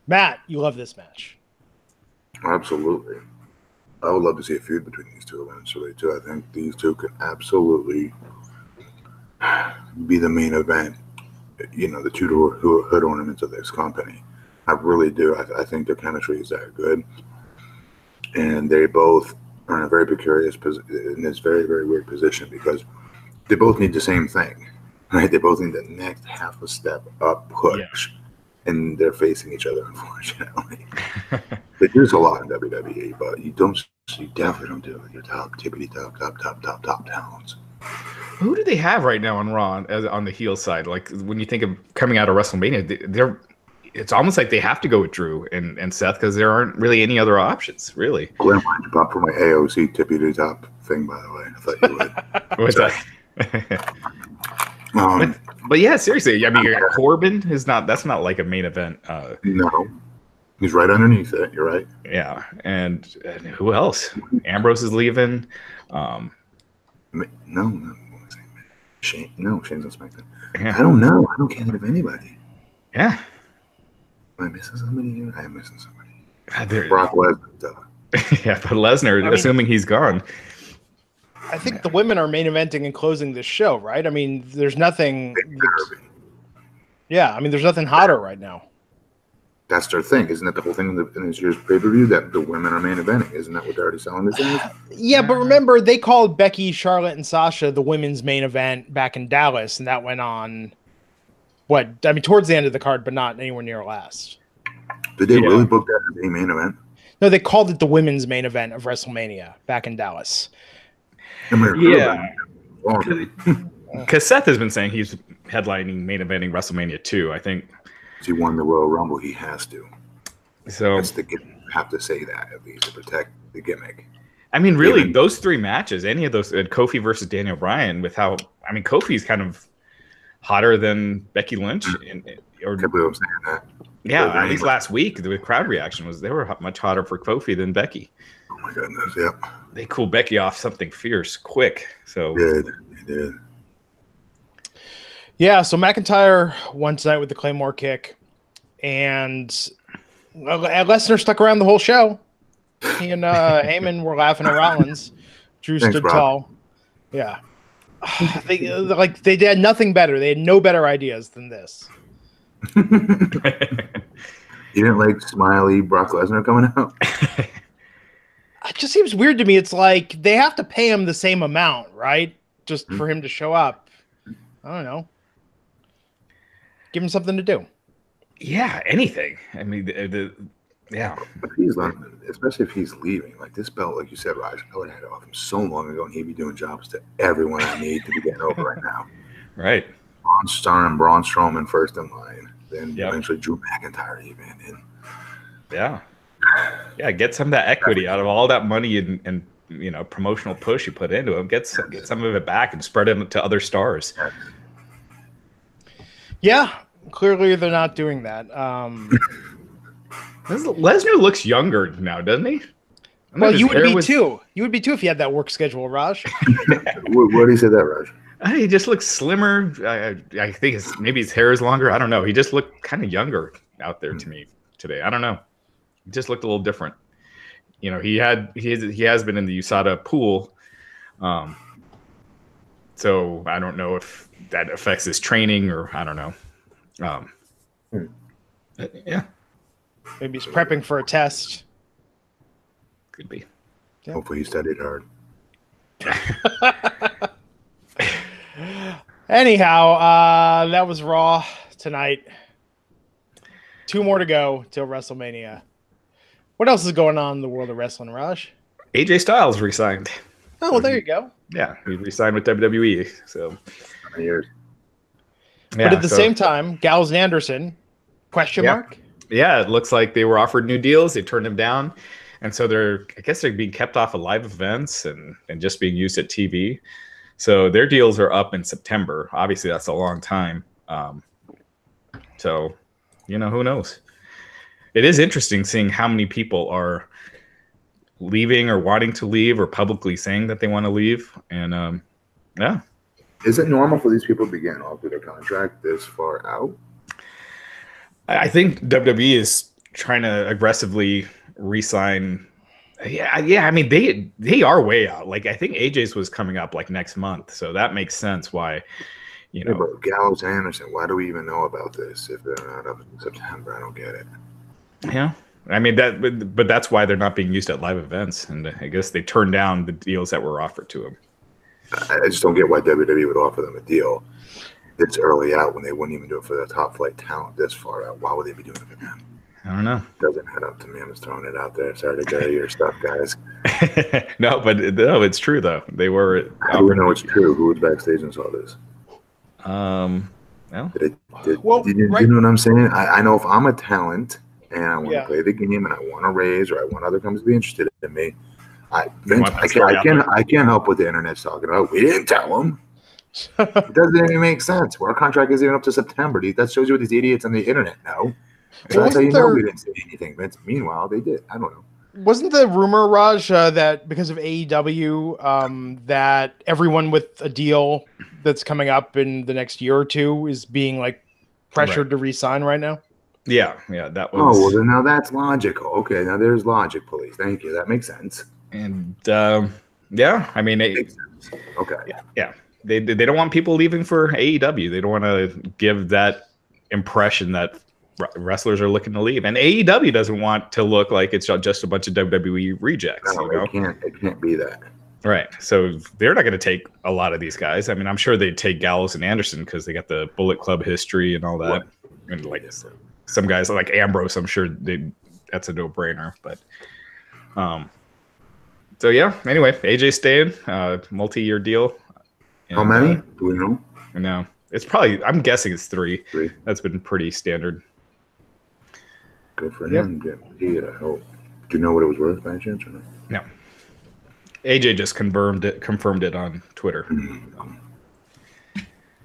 Matt, you love this match. Absolutely. I would love to see a feud between these two eventually, too. I think these two could absolutely be the main event, the two hood ornaments of this company. I really do. I think their chemistry is that good. And they both are in a very precarious position, in this very, very weird position, because they both need the same thing, right? They both need the next half a step up push, and they're facing each other, unfortunately. They do this a lot in WWE, but you definitely don't do it with your top talents. Who do they have right now on Raw on the heel side? Like when you think of coming out of WrestleMania, it's almost like they have to go with Drew and Seth because there aren't really any other options, really. Glenn, why did you pop for my AOC tippy to top thing, by the way? I thought you would. What's that? But yeah, seriously, I mean, Corbin that's not like a main event. No, he's right underneath it. You're right. Yeah, and who else? Ambrose is leaving. No. Shane's on SmackDown. Yeah. I don't know. I don't care of anybody. Yeah. Am I missing somebody here? I am missing somebody. God, Brock Lesnar. Yeah, but Lesnar, assuming he's gone. I think the women are main eventing and closing this show, right? I mean, there's nothing. Yeah, I mean, there's nothing hotter right now. That's their thing, isn't that the whole thing in this year's pay-per-view, that the women are main eventing? Isn't that what they're already selling this in? Yeah, but remember, they called Becky, Charlotte, and Sasha the women's main event back in Dallas, and that went on, towards the end of the card, but not anywhere near last. Did they really book that as a main event? No, they called it the women's main event of WrestleMania back in Dallas. Yeah. Because Seth has been saying he's headlining main eventing WrestleMania 2, I think. He won the Royal Rumble. He has to. So that's the gimmick. Have to say that at least to protect the gimmick. I mean, really, those three matches, any of those, Kofi versus Daniel Bryan, with how Kofi's kind of hotter than Becky Lynch, I'm saying that. Yeah, at least last week the crowd reaction was they were much hotter for Kofi than Becky. Oh my goodness! Yep. They cooled Becky off something fierce quick. So they did. Yeah, so McIntyre won tonight with the Claymore kick, and Lesnar stuck around the whole show. He and Heyman were laughing at Rollins. Drew stood tall. Yeah. They did nothing better. They had no better ideas than this. You didn't like smiley Brock Lesnar coming out? It just seems weird to me. It's like they have to pay him the same amount, right? Just for him to show up. I don't know. Give him something to do. Yeah, anything. I mean, yeah. But he's not, especially if he's leaving. Like this belt, like you said, Raj, I would have had it off him so long ago, and he'd be doing jobs to everyone I need to be getting over right now. Right. Braun Strowman first in line, then eventually Drew McIntyre even. And yeah, get some of that equity out of all that money and promotional push you put into him. Get some of it back and spread it to other stars. Yeah, clearly they're not doing that. Lesnar looks younger now, doesn't he? Well, you would be too. You would be too if you had that work schedule, Raj. What do you say that, Raj? He just looks slimmer. I think maybe his hair is longer. I don't know. He just looked kind of younger out there to me today. I don't know. He just looked a little different. He has been in the USADA pool. So I don't know if that affects his training or I don't know. Yeah. Maybe he's prepping for a test. Could be. Yeah. Hopefully he studied hard. Anyhow, that was Raw tonight. 2 more to go till WrestleMania. What else is going on in the world of wrestling, Raj? AJ Styles resigned. Oh, well, there you go. Yeah, he resigned with WWE. So, years. But at the same time, Gallows and Anderson, question mark? Yeah, it looks like they were offered new deals. They turned them down. And so they're being kept off of live events and just being used at TV. So their deals are up in September. Obviously, that's a long time. So, who knows? It is interesting seeing how many people are leaving or wanting to leave or publicly saying that they want to leave. And, yeah. Is it normal for these people to be getting off their contract this far out? I think WWE is trying to aggressively re-sign. Yeah. I mean, they are way out. Like, I think AJ's was coming up like next month, so that makes sense why. Yeah, but Gallows and Anderson, why do we even know about this if they're not up in September? I don't get it. Yeah, I mean but that's why they're not being used at live events, and I guess they turned down the deals that were offered to them. I just don't get why WWE would offer them a deal this early out when they wouldn't even do it for the top flight talent this far out. Why would they be doing it for them? I don't know. Doesn't head up to me. I'm just throwing it out there. Sorry to get your stuff, guys. No, it's true though. They were. I don't know it's true. Who was backstage and saw this? No. You know what I'm saying? I know if I'm a talent and I want to play the game and I want to raise or I want other companies to be interested in me, I can't help what the internet's talking about. We didn't tell them. It doesn't even make sense. Our contract isn't even up to September. That shows you what these idiots on the internet know. So that's how you know we didn't say anything. But meanwhile, they did. I don't know. Wasn't the rumor, Raj, that because of AEW, that everyone with a deal that's coming up in the next year or two is being like pressured to re-sign right now. Yeah, that was. Oh, well, then now that's logical. Okay, now there's logic, police. Thank you. That makes sense. And yeah, I mean, Makes sense. Okay. Yeah. They don't want people leaving for AEW. They don't want to give that impression that wrestlers are looking to leave, and AEW doesn't want to look like it's just a bunch of WWE rejects. No, it can't be that. Right. So they're not going to take a lot of these guys. I mean, I'm sure they'd take Gallows and Anderson because they got the Bullet Club history and all that. What? And like some guys like Ambrose, I'm sure that's a no-brainer. But so yeah. Anyway, AJ staying, multi-year deal. And, how many? Do we know? No, it's probably. I'm guessing it's 3. That's been pretty standard. Good for him. Yeah, I hope. Do you know what it was worth by chance or not? No. AJ just confirmed it on Twitter.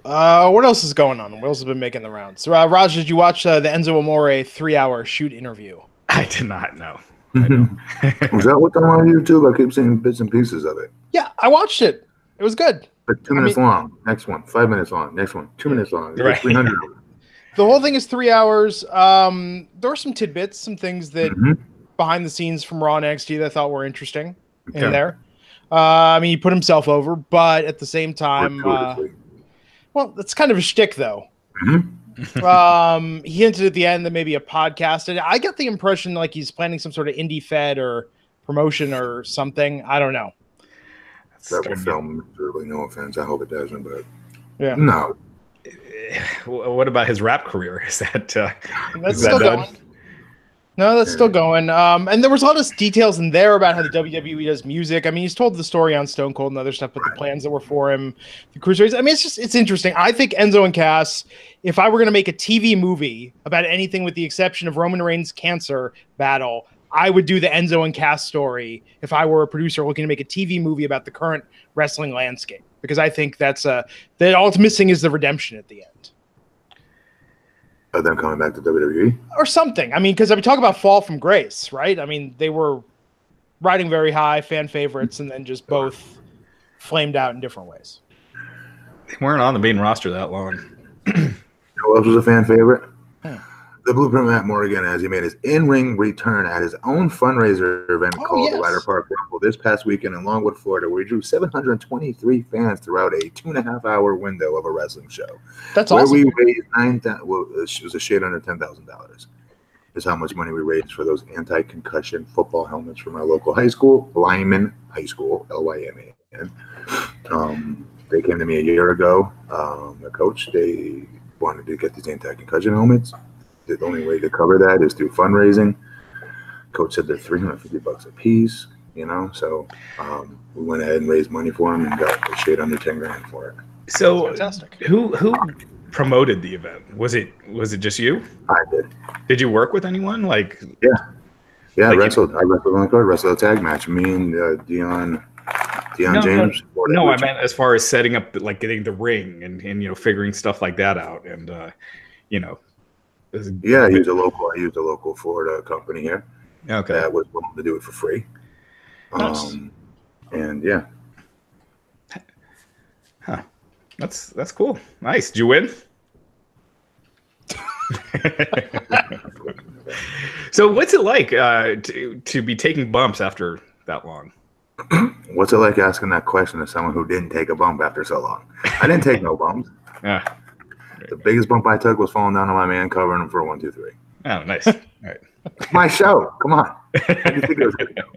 What else is going on? What else has been making the rounds? Raj, did you watch the Enzo Amore 3-hour shoot interview? I did not know. Was that what's on YouTube? I keep seeing bits and pieces of it. Yeah, I watched it. It was good. But 2 minutes long. Next one, 5 minutes long. Next one, 2 minutes long. Right. 300. The whole thing is 3 hours. There were some tidbits, some things that behind the scenes from Raw and NXT that I thought were interesting in there. I mean, he put himself over, but at the same time, well, that's kind of a shtick, though. He hinted at the end that maybe a podcast. And I get the impression like he's planning some sort of indie fed or promotion or something. I don't know. That will film miserably. No offense. I hope it doesn't, but yeah. No. What about his rap career? Is that that's still going? No, that's still going. And there was a lot of details in there about how the WWE does music. I mean, he's told the story on Stone Cold and other stuff, but the plans that were for him, the Cruiserweights. I mean, it's interesting. I think Enzo and Cass, if I were going to make a TV movie about anything with the exception of Roman Reigns' cancer battle, I would do the Enzo and Cass story if I were a producer looking to make a TV movie about the current wrestling landscape, because I think that all it's missing is the redemption at the end. Them coming back to WWE? Or something. I mean, because we talk about fall from grace, right? I mean, they were riding very high, fan favorites, and then just both flamed out in different ways. They weren't on the main roster that long. Who else was a fan favorite? The Blueprint Matt Morgan, as he made his in-ring return at his own fundraiser event called the Ladder Park Rumble this past weekend in Longwood, Florida, where he drew 723 fans throughout a 2.5-hour window of a wrestling show. That's awesome. Where we raised it was a shade under $10,000. Is how much money we raised for those anti-concussion football helmets from our local high school, Lyman High School, Lyman. They came to me a year ago. The coach, they wanted to get these anti-concussion helmets. The only way to cover that is through fundraising. Coach said they're $350 a piece, so we went ahead and raised money for him and got a shade under $10,000 for it. So fantastic. Who promoted the event? Was it just you? I did. Did you work with anyone? Yeah, I wrestled on the card, wrestled a tag match. Me and Dion James. No, I meant as far as setting up, getting the ring and figuring stuff like that out, and Yeah, I used a local Florida company here. Okay. That was willing to do it for free. Nice. And yeah. Huh. That's cool. Nice. Did you win? So what's it like to be taking bumps after that long? What's it like asking that question to someone who didn't take a bump after so long? I didn't take no bumps. Yeah. The biggest bump I took was falling down on my man, covering him for a 1, 2, 3. Oh, nice. All right. My show. Come on. What do you think it was going to go?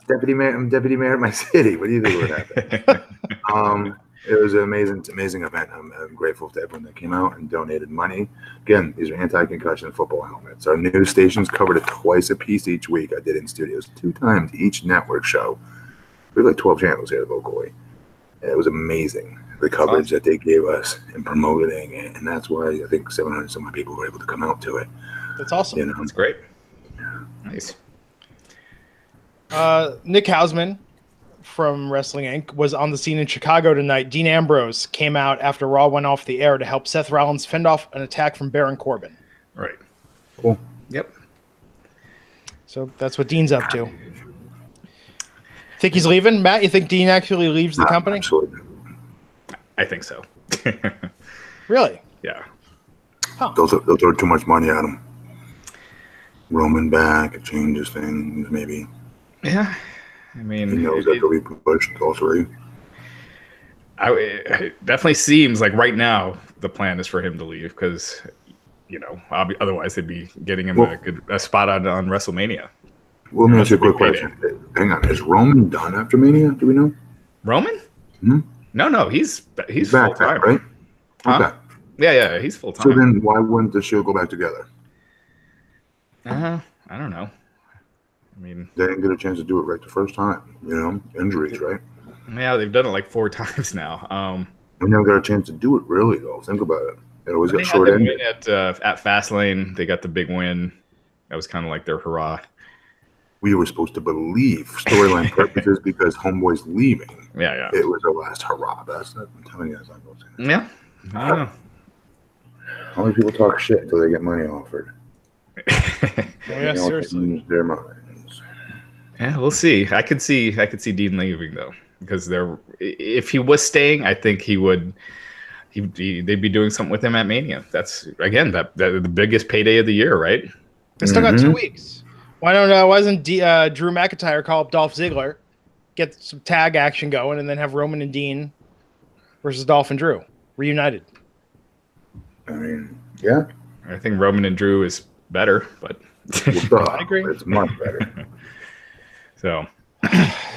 I'm deputy mayor of my city. What do you think would happen? It was an amazing event. I'm grateful to everyone that came out and donated money. Again, these are anti-concussion football helmets. Our news stations covered it twice a piece each week. I did it in studios 2 times each network show. We have 12 channels here locally. It was amazing, the coverage that they gave us in promoting it, and that's why I think 700 some people were able to come out to it. That's awesome. That's great. Yeah. Nice. Nick Hausman from Wrestling Inc. was on the scene in Chicago tonight. Dean Ambrose came out after Raw went off the air to help Seth Rollins fend off an attack from Baron Corbin. Right. Cool. Yep. So that's what Dean's up to. Think he's leaving? Matt, you think Dean actually leaves the company? Absolutely. I think so. Really? Yeah. Huh. They'll throw too much money at him. Roman back, it changes things, maybe. Yeah. I mean, he knows that they'll be pushed all three. It definitely seems like right now the plan is for him to leave because, otherwise they'd be getting him a spot on WrestleMania. Well, let me ask you a quick question. Hang on, is Roman done after Mania? Do we know? Roman? Hmm? No, he's back, full time, right? Huh? Okay. Yeah, he's full time. So then, why wouldn't the Shield go back together? I don't know. I mean, they didn't get a chance to do it right the first time. Injuries, right? Yeah, they've done it like 4 times now. We never got a chance to do it, really, though. Think about it. It always got short ended. At Fastlane, they got the big win. That was kind of like their hurrah. We were supposed to believe storyline purposes because Homeboy's leaving. Yeah. It was our last hurrah. I'm telling you, that's not going to. Yeah, I don't know. How many people talk shit until they get money offered? Yeah, seriously. Their minds. Yeah, we'll see. I could see Dean leaving though, because if he was staying, I think he would. They'd be doing something with him at Mania. That's again the biggest payday of the year, right? They still got 2 weeks. Why doesn't Drew McIntyre call up Dolph Ziggler, get some tag action going, and then have Roman and Dean versus Dolph and Drew reunited? I mean, yeah. I think Roman and Drew is better, but I agree. It's much better. So,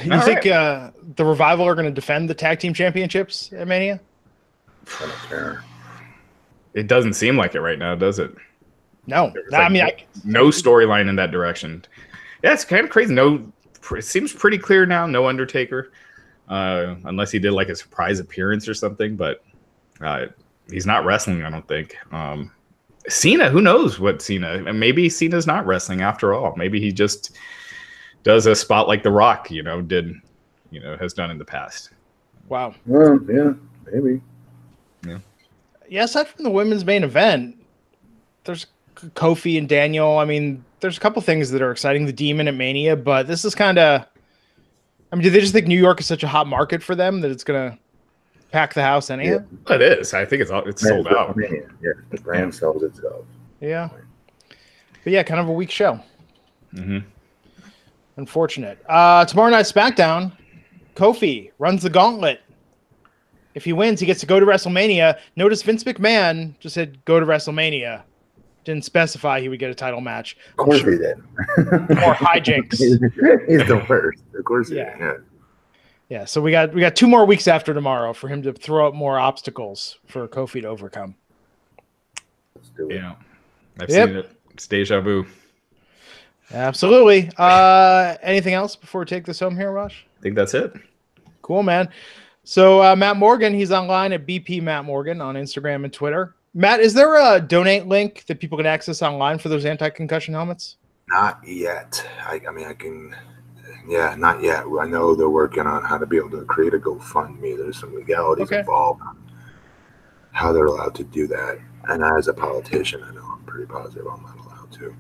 you think the Revival are going to defend the tag team championships at Mania? I don't care. It doesn't seem like it right now, does it? No, no storyline in that direction. Yeah, it's kind of crazy. It seems pretty clear now. No Undertaker, unless he did like a surprise appearance or something. But he's not wrestling, I don't think. Cena, who knows what Cena? Maybe Cena's not wrestling after all. Maybe he just does a spot like The Rock, has done in the past. Wow. Well, yeah, maybe. Yeah. Aside from the women's main event, there's Kofi and Daniel. I mean, there's a couple things that are exciting. The Demon at Mania, but this is kind of. I mean, do they just think New York is such a hot market for them that it's gonna pack the house anyhow? Yeah. It is. I think it's sold out. Yeah, the brand sells itself. Yeah, but yeah, kind of a weak show. Mm-hmm. Unfortunate. Tomorrow night SmackDown, Kofi runs the gauntlet. If he wins, he gets to go to WrestleMania. Notice Vince McMahon just said go to WrestleMania. Didn't specify he would get a title match. Of course he did. More hijinks. He's the worst. Of course he did. Yeah. So we got 2 more weeks after tomorrow for him to throw up more obstacles for Kofi to overcome. Let's do it. Yeah. I've seen it. It's deja vu. Absolutely. Anything else before we take this home here, Raj? I think that's it. Cool, man. So Matt Morgan, he's online at BP Matt Morgan on Instagram and Twitter. Matt, is there a donate link that people can access online for those anti-concussion helmets? Not yet. I mean, I can. Yeah, not yet. I know they're working on how to be able to create a GoFundMe. There's some legalities involved on how they're allowed to do that. And as a politician, I know I'm pretty positive I'm not allowed to.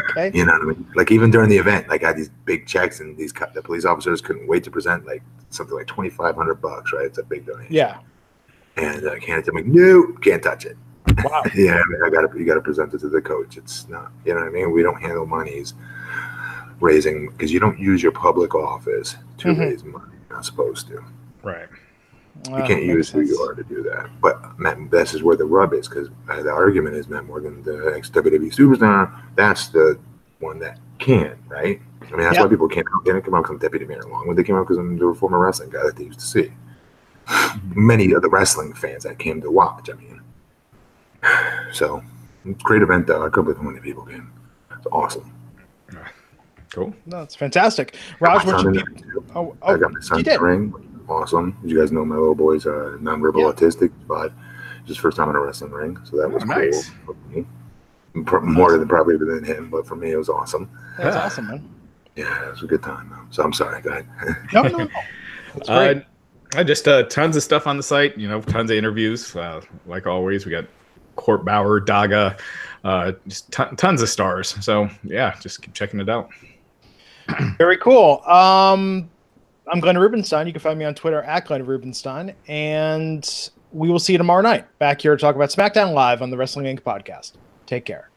Okay. You know what I mean? Like even during the event, I got these big checks, and the police officers couldn't wait to present like something like $2,500, right? It's a big donation. Yeah. And candidates, I'm like, no, can't touch it. Wow. Yeah, I mean, you gotta present it to the coach. It's not, you know what I mean? We don't handle monies raising because you don't use your public office to raise money. You're not supposed to. Right. You can't use who you are to do that. But this is where the rub is, because the argument is Matt Morgan, the ex-WWE superstar, that's the one that can, right? I mean, that's why people can't. They didn't come out because I'm deputy mayor long. When they came out because I'm the former wrestling guy that they used to see. Many of the wrestling fans that came to watch, I mean. So, it's a great event, though. I couldn't believe how many people came. It's awesome. Cool. No, it's fantastic. Raj, I got my son in the ring. Awesome. As you guys know, my little boy's non-verbal autistic, but it's his first time in a wrestling ring, so that was nice. Cool for me. More than probably than him, but for me, it was awesome. That's awesome, man. Yeah, it was a good time, though. So I'm sorry. Go ahead. No. That's great. Just tons of stuff on the site. Tons of interviews. Like always, we got Court Bauer, Daga, just tons of stars. So yeah, just keep checking it out. Very cool. I'm Glenn Rubenstein. You can find me on Twitter at Glenn Rubenstein. And we will see you tomorrow night back here to talk about SmackDown Live on the Wrestling Inc. podcast. Take care.